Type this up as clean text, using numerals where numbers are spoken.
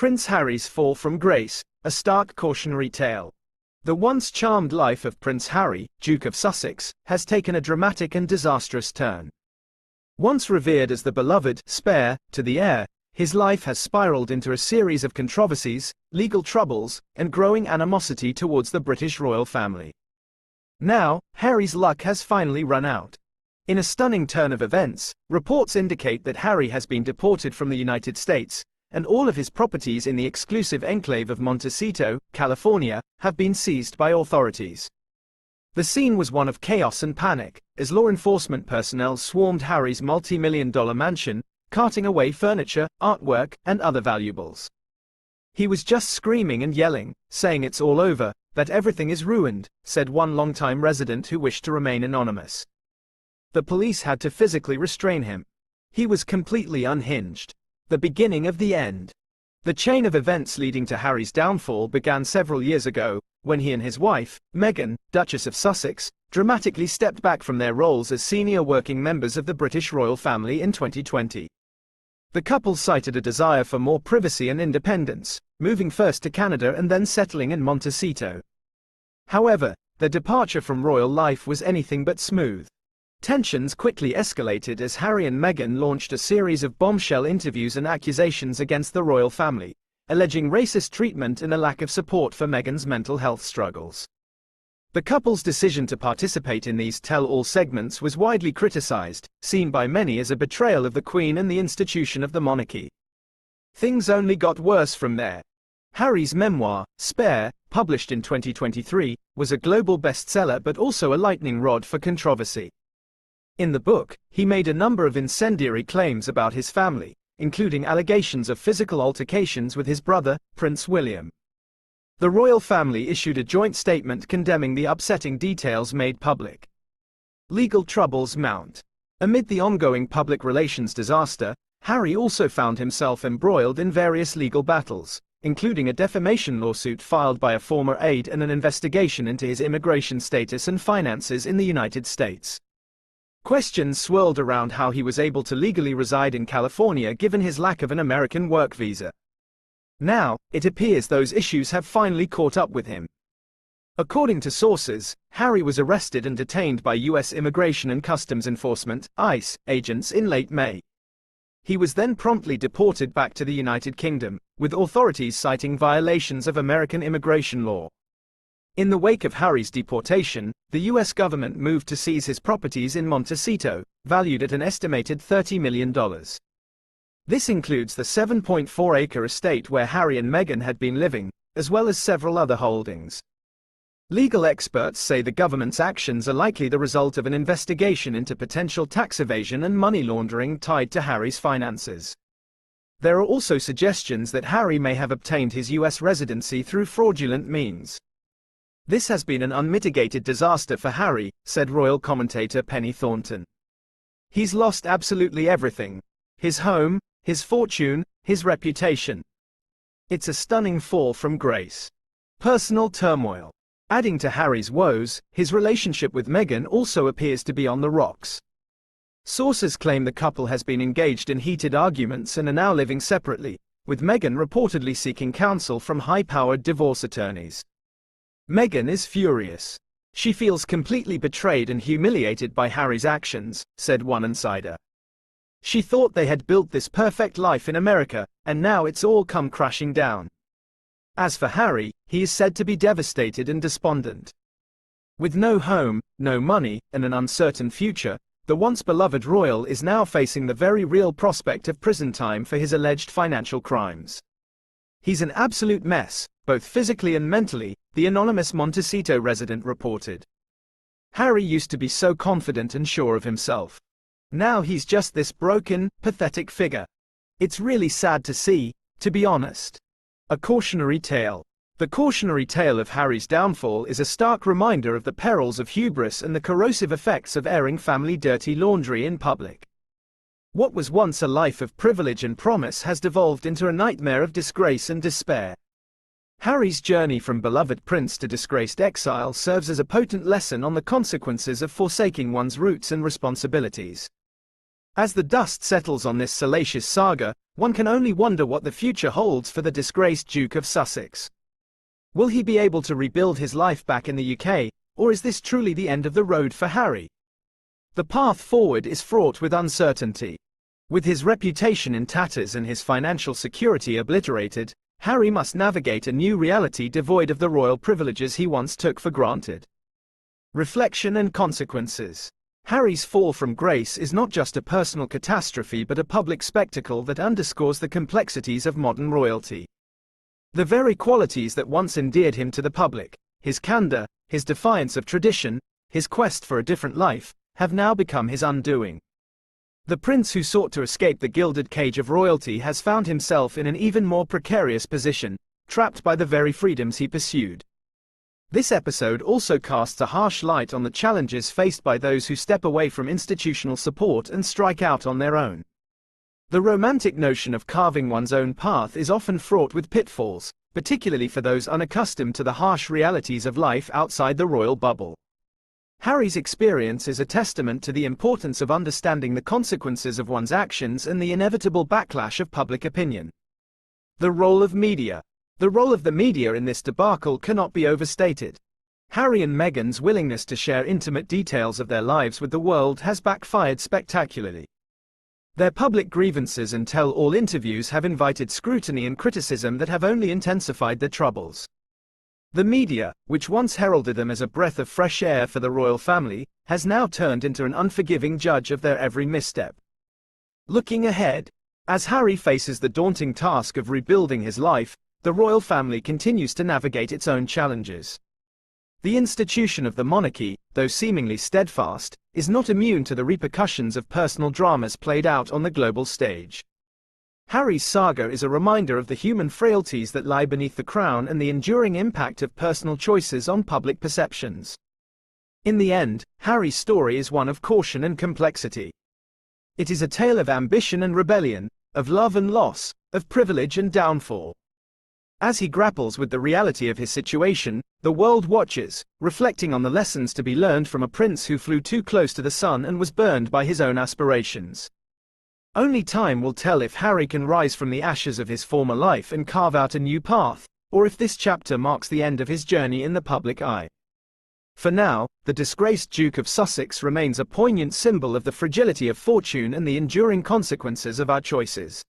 Prince Harry's fall from grace, a stark cautionary tale. The once charmed life of Prince Harry, Duke of Sussex, has taken a dramatic and disastrous turn. Once revered as the beloved spare to the heir, his life has spiraled into a series of controversies, legal troubles, and growing animosity towards the British royal family. Now, Harry's luck has finally run out. In a stunning turn of events, reports indicate that Harry has been deported from the United States, and all of his properties in the exclusive enclave of Montecito, California, have been seized by authorities. The scene was one of chaos and panic, as law enforcement personnel swarmed Harry's multi-million-dollar mansion, carting away furniture, artwork, and other valuables. He was just screaming and yelling, saying it's all over, that everything is ruined, said one longtime resident who wished to remain anonymous. The police had to physically restrain him. He was completely unhinged. The beginning of the end. The chain of events leading to Harry's downfall began several years ago, when he and his wife, Meghan, Duchess of Sussex, dramatically stepped back from their roles as senior working members of the British royal family in 2020. The couple cited a desire for more privacy and independence, moving first to Canada and then settling in Montecito. However, their departure from royal life was anything but smooth. Tensions quickly escalated as Harry and Meghan launched a series of bombshell interviews and accusations against the royal family, alleging racist treatment and a lack of support for Meghan's mental health struggles. The couple's decision to participate in these tell-all segments was widely criticized, seen by many as a betrayal of the Queen and the institution of the monarchy. Things only got worse from there. Harry's memoir, Spare, published in 2023, was a global bestseller but also a lightning rod for controversy. In the book, he made a number of incendiary claims about his family, including allegations of physical altercations with his brother, Prince William. The royal family issued a joint statement condemning the upsetting details made public. Legal troubles mount. Amid the ongoing public relations disaster, Harry also found himself embroiled in various legal battles, including a defamation lawsuit filed by a former aide and an investigation into his immigration status and finances in the United States. Questions swirled around how he was able to legally reside in California given his lack of an American work visa. Now, it appears those issues have finally caught up with him. According to sources, Harry was arrested and detained by U.S. Immigration and Customs Enforcement (ICE) agents in late May. He was then promptly deported back to the United Kingdom, with authorities citing violations of American immigration law. In the wake of Harry's deportation, the U.S. government moved to seize his properties in Montecito, valued at an estimated $30 million. This includes the 7.4-acre estate where Harry and Meghan had been living, as well as several other holdings. Legal experts say the government's actions are likely the result of an investigation into potential tax evasion and money laundering tied to Harry's finances. There are also suggestions that Harry may have obtained his U.S. residency through fraudulent means. This has been an unmitigated disaster for Harry, said royal commentator Penny Thornton. He's lost absolutely everything. His home, his fortune, his reputation. It's a stunning fall from grace. Personal turmoil. Adding to Harry's woes, his relationship with Meghan also appears to be on the rocks. Sources claim the couple has been engaged in heated arguments and are now living separately, with Meghan reportedly seeking counsel from high-powered divorce attorneys. Meghan is furious. She feels completely betrayed and humiliated by Harry's actions, said one insider. She thought they had built this perfect life in America, and now it's all come crashing down. As for Harry, he is said to be devastated and despondent. With no home, no money, and an uncertain future, the once beloved royal is now facing the very real prospect of prison time for his alleged financial crimes. He's an absolute mess, both physically and mentally, the anonymous Montecito resident reported. Harry used to be so confident and sure of himself. Now he's just this broken, pathetic figure. It's really sad to see, to be honest. A cautionary tale. The cautionary tale of Harry's downfall is a stark reminder of the perils of hubris and the corrosive effects of airing family dirty laundry in public. What was once a life of privilege and promise has devolved into a nightmare of disgrace and despair. Harry's journey from beloved prince to disgraced exile serves as a potent lesson on the consequences of forsaking one's roots and responsibilities. As the dust settles on this salacious saga, one can only wonder what the future holds for the disgraced Duke of Sussex. Will he be able to rebuild his life back in the UK, or is this truly the end of the road for Harry? The path forward is fraught with uncertainty. With his reputation in tatters and his financial security obliterated, Harry must navigate a new reality devoid of the royal privileges he once took for granted. Reflection and consequences. Harry's fall from grace is not just a personal catastrophe but a public spectacle that underscores the complexities of modern royalty. The very qualities that once endeared him to the public, his candor, his defiance of tradition, his quest for a different life, have now become his undoing. The prince who sought to escape the gilded cage of royalty has found himself in an even more precarious position, trapped by the very freedoms he pursued. This episode also casts a harsh light on the challenges faced by those who step away from institutional support and strike out on their own. The romantic notion of carving one's own path is often fraught with pitfalls, particularly for those unaccustomed to the harsh realities of life outside the royal bubble. Harry's experience is a testament to the importance of understanding the consequences of one's actions and the inevitable backlash of public opinion. The role of media. The role of the media in this debacle cannot be overstated. Harry and Meghan's willingness to share intimate details of their lives with the world has backfired spectacularly. Their public grievances and tell-all interviews have invited scrutiny and criticism that have only intensified their troubles. The media, which once heralded them as a breath of fresh air for the royal family, has now turned into an unforgiving judge of their every misstep. Looking ahead, as Harry faces the daunting task of rebuilding his life, the royal family continues to navigate its own challenges. The institution of the monarchy, though seemingly steadfast, is not immune to the repercussions of personal dramas played out on the global stage. Harry's saga is a reminder of the human frailties that lie beneath the crown and the enduring impact of personal choices on public perceptions. In the end, Harry's story is one of caution and complexity. It is a tale of ambition and rebellion, of love and loss, of privilege and downfall. As he grapples with the reality of his situation, the world watches, reflecting on the lessons to be learned from a prince who flew too close to the sun and was burned by his own aspirations. Only time will tell if Harry can rise from the ashes of his former life and carve out a new path, or if this chapter marks the end of his journey in the public eye. For now, the disgraced Duke of Sussex remains a poignant symbol of the fragility of fortune and the enduring consequences of our choices.